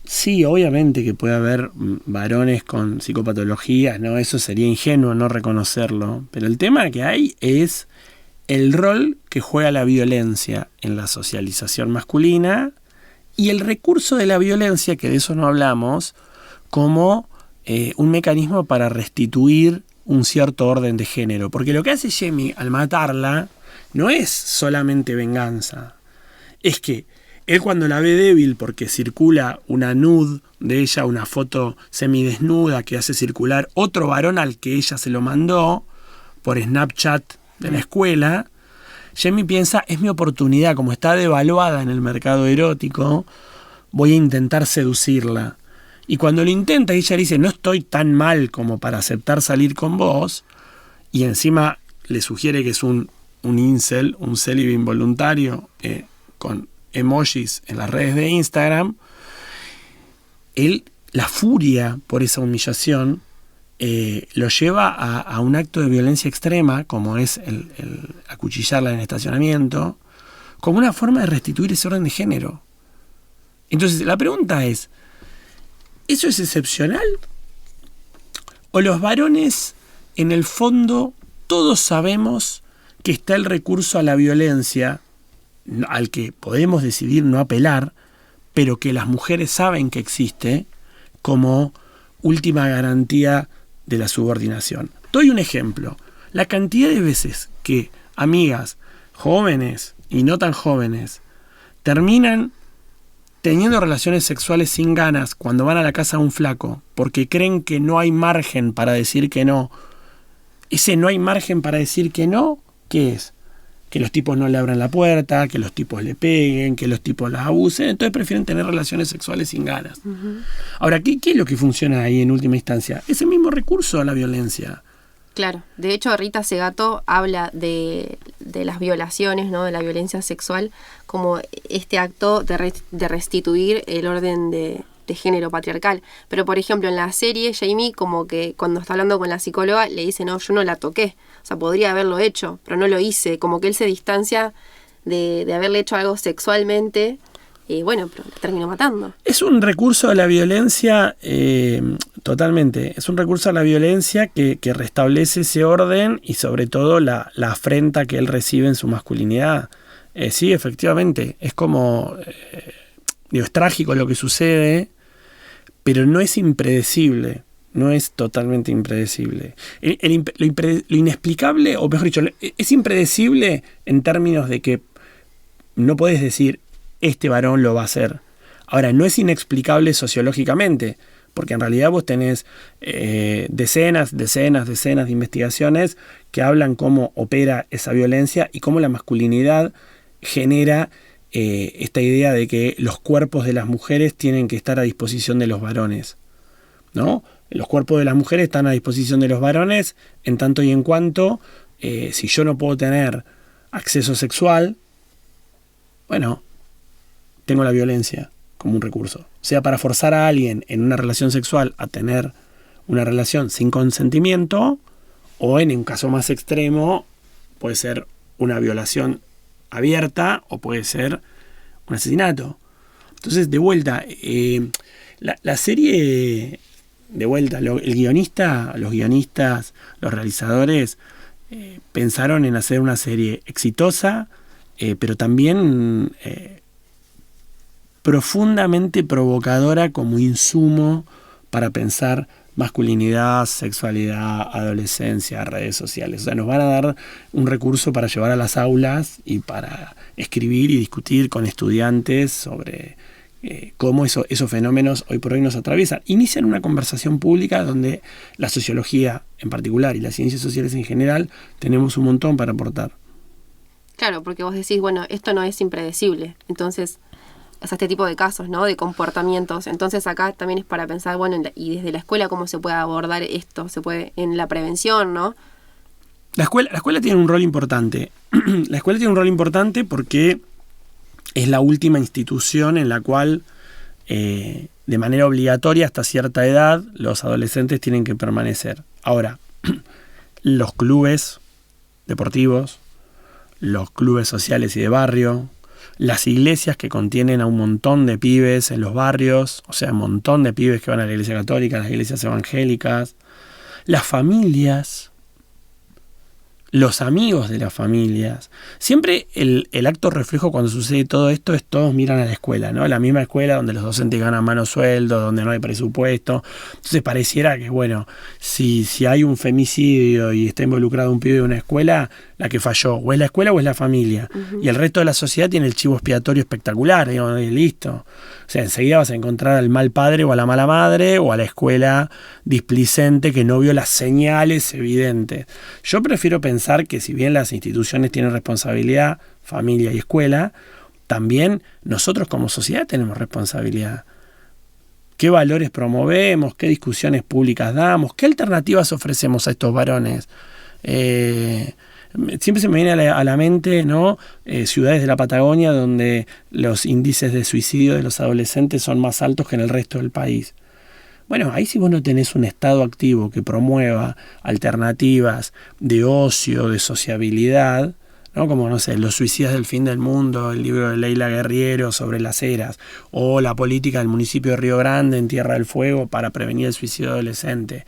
Sí, obviamente que puede haber varones con psicopatologías, ¿no? Eso sería ingenuo no reconocerlo. Pero el tema que hay es el rol que juega la violencia en la socialización masculina y el recurso de la violencia, que de eso no hablamos, como un mecanismo para restituir un cierto orden de género. Porque lo que hace Jamie al matarla no es solamente venganza. Es que él, cuando la ve débil porque circula una nude de ella, una foto semidesnuda que hace circular otro varón al que ella se lo mandó por Snapchat de la escuela, Jamie piensa, es mi oportunidad, como está devaluada en el mercado erótico, voy a intentar seducirla. Y cuando lo intenta, ella dice, no estoy tan mal como para aceptar salir con vos, y encima le sugiere que es un incel, un célibe involuntario, con emojis en las redes de Instagram. Él, la furia por esa humillación, lo lleva a un acto de violencia extrema, como es el acuchillarla en el estacionamiento, como una forma de restituir ese orden de género. Entonces la pregunta es, ¿eso es excepcional? ¿O los varones, en el fondo, todos sabemos que está el recurso a la violencia al que podemos decidir no apelar, pero que las mujeres saben que existe como última garantía de la subordinación. Doy un ejemplo. La cantidad de veces que amigas jóvenes y no tan jóvenes terminan teniendo relaciones sexuales sin ganas cuando van a la casa de un flaco porque creen que no hay margen para decir que no. Ese no hay margen para decir que no, ¿qué es? Que los tipos no le abran la puerta, que los tipos le peguen, que los tipos las abusen, entonces prefieren tener relaciones sexuales sin ganas. Uh-huh. Ahora, ¿qué es lo que funciona ahí en última instancia? Ese mismo recurso a la violencia. Claro, de hecho Rita Segato habla de las violaciones, ¿no? De la violencia sexual como este acto de restituir el orden de género patriarcal. Pero por ejemplo en la serie Jamie como que cuando está hablando con la psicóloga le dice no, yo no la toqué, o sea podría haberlo hecho, pero no lo hice, como que él se distancia de haberle hecho algo sexualmente. Y bueno, pero la terminó matando. Es un recurso a la violencia, totalmente. Es un recurso a la violencia que restablece ese orden y sobre todo la afrenta que él recibe en su masculinidad. Sí, efectivamente. Es como... es trágico lo que sucede, pero no es impredecible. No es totalmente impredecible. Lo inexplicable, o mejor dicho, es impredecible en términos de que no podés decir... este varón lo va a hacer. Ahora, no es inexplicable sociológicamente, porque en realidad vos tenés decenas de investigaciones que hablan cómo opera esa violencia y cómo la masculinidad genera esta idea de que los cuerpos de las mujeres tienen que estar a disposición de los varones, ¿no? Los cuerpos de las mujeres están a disposición de los varones en tanto y en cuanto si yo no puedo tener acceso sexual, bueno, tengo la violencia como un recurso. Sea para forzar a alguien en una relación sexual a tener una relación sin consentimiento, o en un caso más extremo, puede ser una violación abierta o puede ser un asesinato. Entonces, de vuelta, la serie, de vuelta, el guionista, los guionistas, los realizadores, pensaron en hacer una serie exitosa, pero también... profundamente provocadora como insumo para pensar masculinidad, sexualidad, adolescencia, redes sociales. O sea, nos van a dar un recurso para llevar a las aulas y para escribir y discutir con estudiantes sobre cómo esos fenómenos hoy por hoy nos atraviesan. Inician una conversación pública donde la sociología en particular y las ciencias sociales en general tenemos un montón para aportar. Claro, porque vos decís, bueno, esto no es impredecible, entonces... O sea, este tipo de casos, ¿no? De comportamientos. Entonces acá también es para pensar, bueno, y desde la escuela cómo se puede abordar esto, se puede en la prevención, ¿no? La escuela tiene un rol importante. La escuela tiene un rol importante porque es la última institución en la cual, de manera obligatoria hasta cierta edad, los adolescentes tienen que permanecer. Ahora, los clubes deportivos, los clubes sociales y de barrio, las iglesias que contienen a un montón de pibes en los barrios, o sea, un montón de pibes que van a la iglesia católica, las iglesias evangélicas, las familias, los amigos de las familias. Siempre el acto reflejo cuando sucede todo esto es todos miran a la escuela, ¿no? La misma escuela donde los docentes ganan menos sueldo, donde no hay presupuesto. Entonces pareciera que, bueno, si hay un femicidio y está involucrado un pibe de una escuela, la que falló o es la escuela o es la familia. Uh-huh. Y el resto de la sociedad tiene el chivo expiatorio espectacular, digamos, y listo. O sea, enseguida vas a encontrar al mal padre o a la mala madre o a la escuela displicente que no vio las señales evidentes. Yo prefiero pensar que si bien las instituciones tienen responsabilidad, familia y escuela, también nosotros como sociedad tenemos responsabilidad. ¿Qué valores promovemos? ¿Qué discusiones públicas damos? ¿Qué alternativas ofrecemos a estos varones? Siempre se me viene a la mente, ¿no? Ciudades de la Patagonia donde los índices de suicidio de los adolescentes son más altos que en el resto del país. Bueno, ahí si vos no tenés un Estado activo que promueva alternativas de ocio, de sociabilidad, ¿no? Como, no sé, Los suicidas del fin del mundo, el libro de Leila Guerriero sobre las eras, o la política del municipio de Río Grande en Tierra del Fuego para prevenir el suicidio adolescente.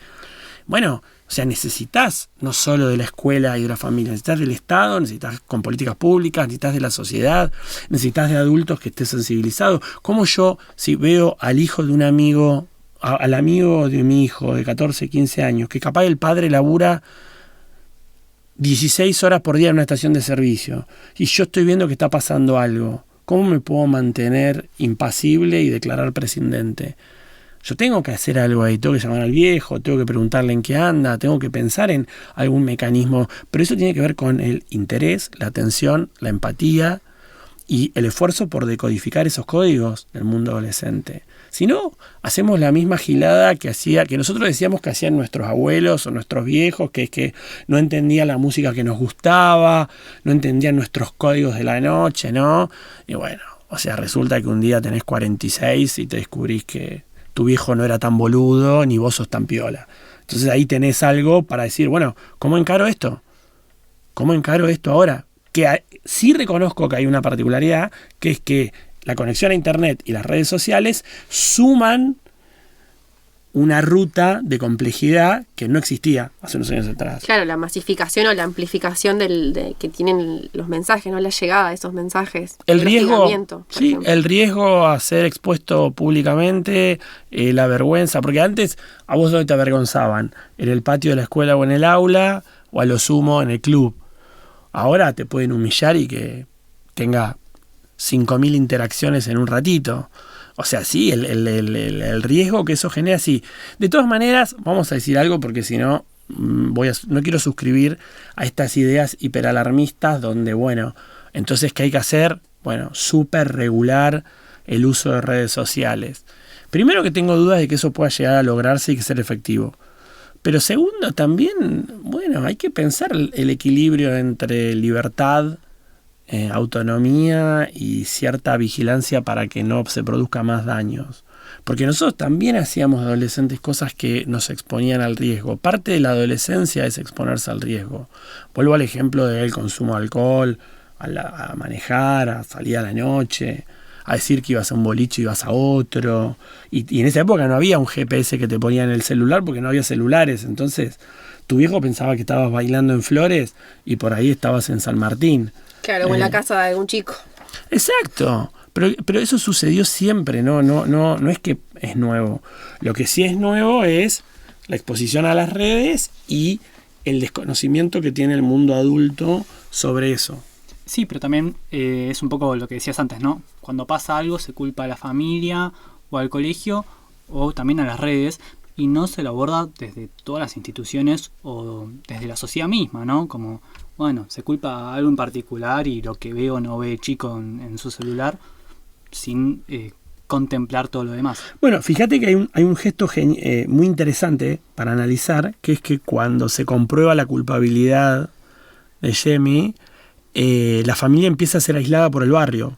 Bueno, O sea, necesitas no solo de la escuela y de la familia, necesitas del Estado, necesitas con políticas públicas, necesitas de la sociedad, necesitas de adultos que estén sensibilizados. Como yo, si veo al hijo de un amigo, al amigo de mi hijo de 14, 15 años, que capaz el padre labura 16 horas por día en una estación de servicio, y yo estoy viendo que está pasando algo, ¿cómo me puedo mantener impasible y declarar prescindente? Yo tengo que hacer algo ahí, tengo que llamar al viejo, tengo que preguntarle en qué anda, tengo que pensar en algún mecanismo, pero eso tiene que ver con el interés, la atención, la empatía y el esfuerzo por decodificar esos códigos del mundo adolescente. Si no, hacemos la misma gilada que nosotros decíamos que hacían nuestros abuelos o nuestros viejos, que es que no entendían la música que nos gustaba, no entendían nuestros códigos de la noche, ¿no? Y bueno, o sea, resulta que un día tenés 46 y te descubrís que tu viejo no era tan boludo, ni vos sos tan piola. Entonces ahí tenés algo para decir, bueno, ¿cómo encaro esto? ¿Cómo encaro esto ahora? Que sí reconozco que hay una particularidad, que es que la conexión a Internet y las redes sociales suman una ruta de complejidad que no existía hace unos años atrás. Claro, la masificación o la amplificación que tienen los mensajes, ¿no? La llegada de esos mensajes. El riesgo a ser expuesto públicamente, la vergüenza, porque antes a vos ¿dónde te avergonzaban? ¿En el patio de la escuela o en el aula? ¿O a lo sumo en el club? Ahora te pueden humillar y que tenga 5.000 interacciones en un ratito. O sea, sí, el riesgo que eso genera, sí. De todas maneras, vamos a decir algo porque si no, no quiero suscribir a estas ideas hiperalarmistas donde, bueno, entonces, ¿qué hay que hacer? Bueno, súper regular el uso de redes sociales. Primero que tengo dudas de que eso pueda llegar a lograrse y que ser efectivo. Pero segundo, también, bueno, hay que pensar el equilibrio entre libertad, autonomía y cierta vigilancia para que no se produzca más daños. Porque nosotros también hacíamos adolescentes cosas que nos exponían al riesgo. Parte de la adolescencia es exponerse al riesgo. Vuelvo al ejemplo del consumo de alcohol, a manejar, a salir a la noche, a decir que ibas a un boliche y ibas a otro. Y en esa época no había un GPS que te ponía en el celular porque no había celulares. Entonces tu viejo pensaba que estabas bailando en Flores y por ahí estabas en San Martín. Claro, o en la casa de algún chico. Exacto. Pero eso sucedió siempre, no es que es nuevo. Lo que sí es nuevo es la exposición a las redes y el desconocimiento que tiene el mundo adulto sobre eso. Sí, pero también es un poco lo que decías antes, ¿no? Cuando pasa algo se culpa a la familia o al colegio o también a las redes y no se lo aborda desde todas las instituciones o desde la sociedad misma, ¿no? Como, bueno, se culpa a algo en particular y lo que ve o no ve chico en su celular sin contemplar todo lo demás. Bueno, fíjate que hay un gesto muy interesante para analizar, que es que cuando se comprueba la culpabilidad de Jamie, la familia empieza a ser aislada por el barrio.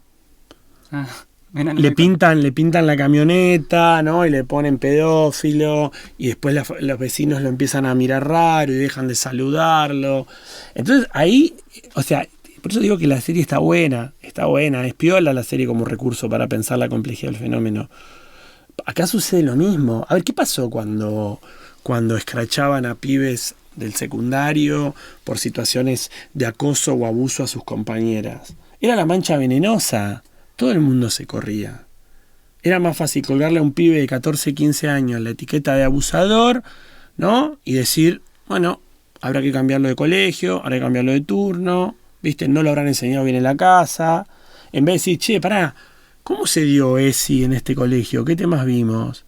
Le pintan la camioneta, ¿no? Y le ponen pedófilo, y después los vecinos lo empiezan a mirar raro y dejan de saludarlo. Entonces ahí, o sea, por eso digo que la serie está buena, es piola la serie como recurso para pensar la complejidad del fenómeno. Acá sucede lo mismo. A ver, ¿qué pasó cuando escrachaban a pibes del secundario por situaciones de acoso o abuso a sus compañeras? Era la mancha venenosa. Todo el mundo se corría. Era más fácil colgarle a un pibe de 14, 15 años la etiqueta de abusador, ¿no? Y decir, bueno, habrá que cambiarlo de colegio, habrá que cambiarlo de turno, ¿viste? No lo habrán enseñado bien en la casa. En vez de decir, che, pará, ¿cómo se dio ESI en este colegio? ¿Qué temas vimos?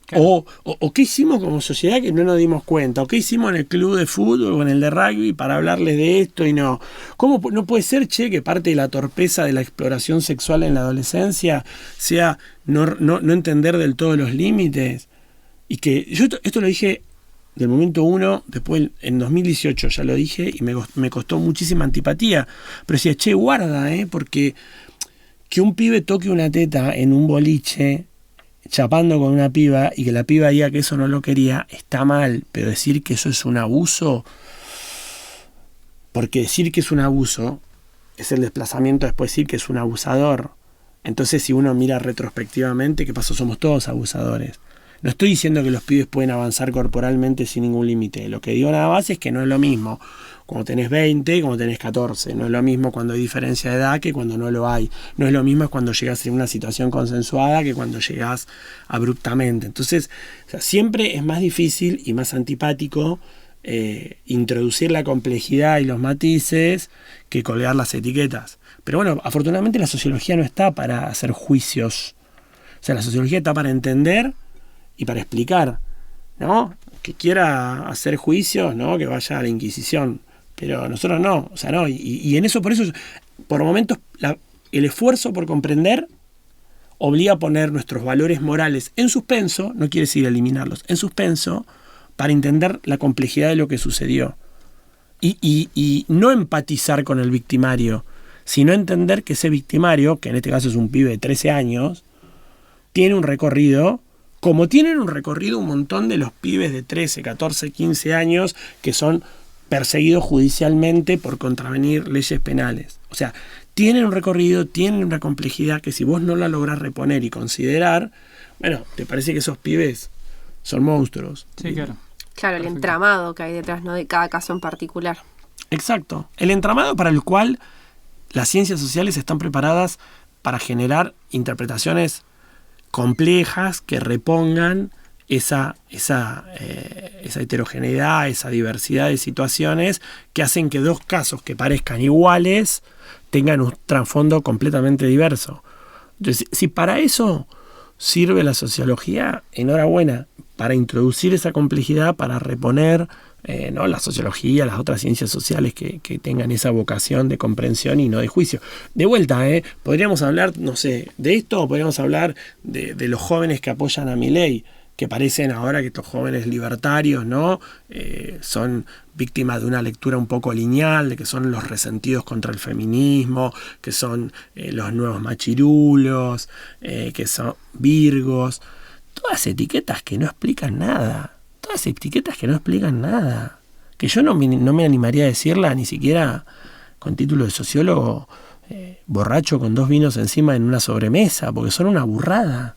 Claro. O qué hicimos como sociedad que no nos dimos cuenta, o qué hicimos en el club de fútbol o en el de rugby para hablarles de esto y no. ¿Cómo no puede ser, che, que parte de la torpeza de la exploración sexual en la adolescencia sea no entender del todo los límites? Y que yo esto lo dije del momento 1, después en 2018 ya lo dije y me costó muchísima antipatía, pero decía, che, guarda, porque que un pibe toque una teta en un boliche chapando con una piba y que la piba diga que eso no lo quería, está mal, pero decir que eso es un abuso, porque decir que es un abuso es el desplazamiento después decir que es un abusador. Entonces si uno mira retrospectivamente, ¿qué pasó? Somos todos abusadores. No estoy diciendo que los pibes pueden avanzar corporalmente sin ningún límite. Lo que digo nada más es que no es lo mismo cuando tenés 20 y cuando tenés 14. No es lo mismo cuando hay diferencia de edad que cuando no lo hay. No es lo mismo cuando llegás en una situación consensuada que cuando llegás abruptamente. Entonces, o sea, siempre es más difícil y más antipático introducir la complejidad y los matices que colgar las etiquetas. Pero bueno, afortunadamente la sociología no está para hacer juicios. O sea, la sociología está para entender y para explicar, ¿no? Que quiera hacer juicios, ¿no? Que vaya a la Inquisición. Pero nosotros no, o sea, no. Y en eso, por eso, por momentos, el esfuerzo por comprender obliga a poner nuestros valores morales en suspenso, no quiere decir eliminarlos, en suspenso, para entender la complejidad de lo que sucedió. Y no empatizar con el victimario, sino entender que ese victimario, que en este caso es un pibe de 13 años, tiene un recorrido, como tienen un recorrido un montón de los pibes de 13, 14, 15 años que son perseguidos judicialmente por contravenir leyes penales. O sea, tienen un recorrido, tienen una complejidad que si vos no la lográs reponer y considerar, bueno, te parece que esos pibes son monstruos. Sí, claro. Claro, el entramado que hay detrás, ¿no? De cada caso en particular. Exacto. El entramado para el cual las ciencias sociales están preparadas para generar interpretaciones complejas que repongan esa heterogeneidad, esa diversidad de situaciones que hacen que dos casos que parezcan iguales tengan un trasfondo completamente diverso. Entonces, si para eso sirve la sociología, enhorabuena, para introducir esa complejidad, para reponer ¿no? la sociología, las otras ciencias sociales que tengan esa vocación de comprensión y no de juicio. De vuelta, podríamos hablar, no sé, de esto, o podríamos hablar de los jóvenes que apoyan a Milei, que parecen ahora que estos jóvenes libertarios, ¿no? Son víctimas de una lectura un poco lineal, de que son los resentidos contra el feminismo, que son los nuevos machirulos, que son virgos. Todas etiquetas que no explican nada. Todas etiquetas que no explican nada. Que yo no me animaría a decirla ni siquiera con título de sociólogo borracho con 2 vinos encima en una sobremesa, porque son una burrada.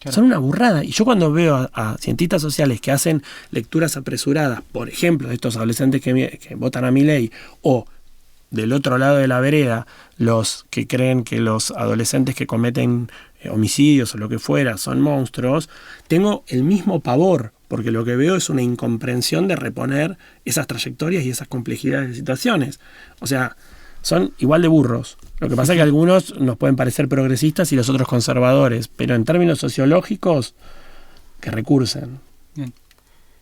Claro. Son una burrada. Y yo cuando veo a cientistas sociales que hacen lecturas apresuradas, por ejemplo, de estos adolescentes que votan a Milei, o del otro lado de la vereda, los que creen que los adolescentes que cometen homicidios o lo que fuera son monstruos, tengo el mismo pavor, porque lo que veo es una incomprensión de reponer esas trayectorias y esas complejidades de situaciones. O sea, son igual de burros. Lo que pasa es que algunos nos pueden parecer progresistas y los otros conservadores, pero en términos sociológicos, que recursen. Bien.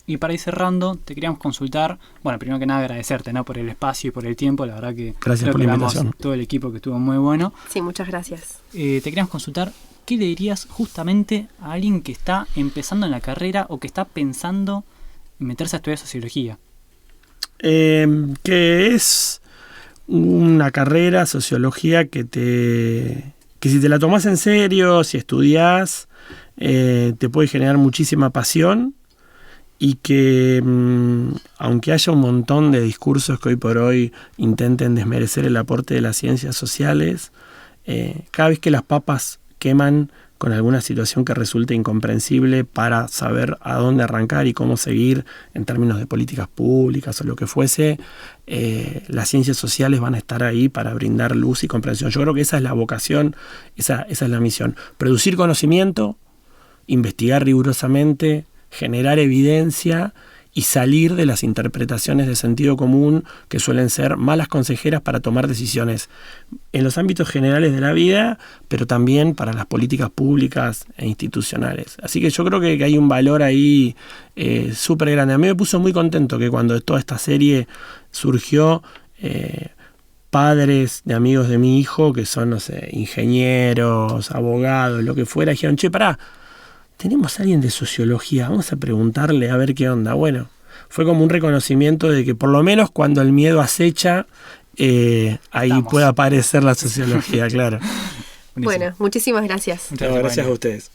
Y para ir cerrando, te queríamos consultar, bueno, primero que nada agradecerte, ¿no? Por el espacio y por el tiempo, la verdad que gracias por la invitación. Todo el equipo que estuvo muy bueno. Sí, muchas gracias. Te queríamos consultar, ¿qué le dirías justamente a alguien que está empezando en la carrera o que está pensando en meterse a estudiar sociología? Que es una carrera, sociología, que si te la tomás en serio, si estudiás, te puede generar muchísima pasión. Y que aunque haya un montón de discursos que hoy por hoy intenten desmerecer el aporte de las ciencias sociales, cada vez que las papas queman con alguna situación que resulte incomprensible para saber a dónde arrancar y cómo seguir en términos de políticas públicas o lo que fuese, las ciencias sociales van a estar ahí para brindar luz y comprensión. Yo creo que esa es la vocación, esa es la misión. Producir conocimiento, investigar rigurosamente, generar evidencia y salir de las interpretaciones de sentido común que suelen ser malas consejeras para tomar decisiones en los ámbitos generales de la vida, pero también para las políticas públicas e institucionales. Así que yo creo que hay un valor ahí súper grande. A mí me puso muy contento que cuando toda esta serie surgió, padres de amigos de mi hijo, que son, no sé, ingenieros, abogados, lo que fuera, dijeron, che, pará, tenemos a alguien de sociología, vamos a preguntarle a ver qué onda. Bueno, fue como un reconocimiento de que por lo menos cuando el miedo acecha, ahí puede aparecer la sociología, claro. Bueno, muchísimas gracias. Muchas gracias a ustedes.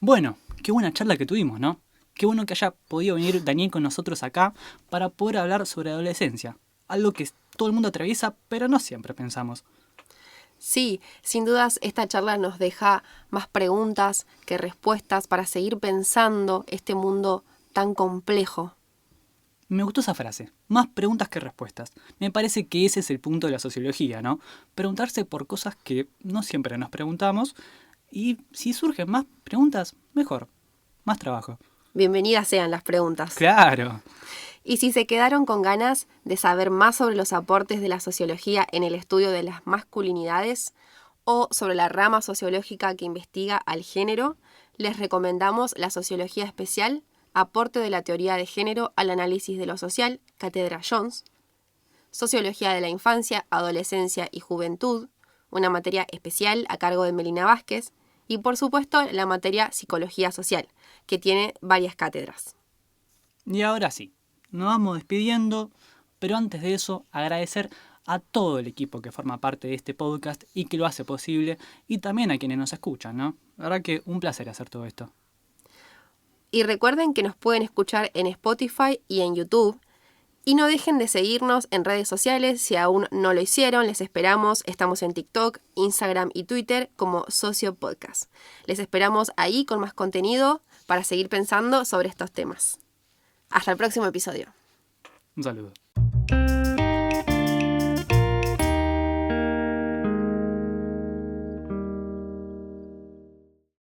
Bueno, qué buena charla que tuvimos, ¿no? Qué bueno que haya podido venir Daniel con nosotros acá para poder hablar sobre adolescencia. Algo que todo el mundo atraviesa, pero no siempre pensamos. Sí, sin dudas esta charla nos deja más preguntas que respuestas para seguir pensando este mundo tan complejo. Me gustó esa frase, más preguntas que respuestas. Me parece que ese es el punto de la sociología, ¿no? Preguntarse por cosas que no siempre nos preguntamos y si surgen más preguntas, mejor, más trabajo. Bienvenidas sean las preguntas. ¡Claro! Y si se quedaron con ganas de saber más sobre los aportes de la sociología en el estudio de las masculinidades o sobre la rama sociológica que investiga al género, les recomendamos la Sociología Especial, Aporte de la Teoría de Género al Análisis de lo Social, Cátedra Jones, Sociología de la Infancia, Adolescencia y Juventud, una materia especial a cargo de Melina Vázquez, y por supuesto la materia Psicología Social, que tiene varias cátedras. Y ahora sí, nos vamos despidiendo, pero antes de eso agradecer a todo el equipo que forma parte de este podcast y que lo hace posible, y también a quienes nos escuchan, ¿no? La verdad que un placer hacer todo esto. Y recuerden que nos pueden escuchar en Spotify y en YouTube. Y no dejen de seguirnos en redes sociales si aún no lo hicieron. Les esperamos. Estamos en TikTok, Instagram y Twitter como Socio Podcast. Les esperamos ahí con más contenido para seguir pensando sobre estos temas. Hasta el próximo episodio. Un saludo.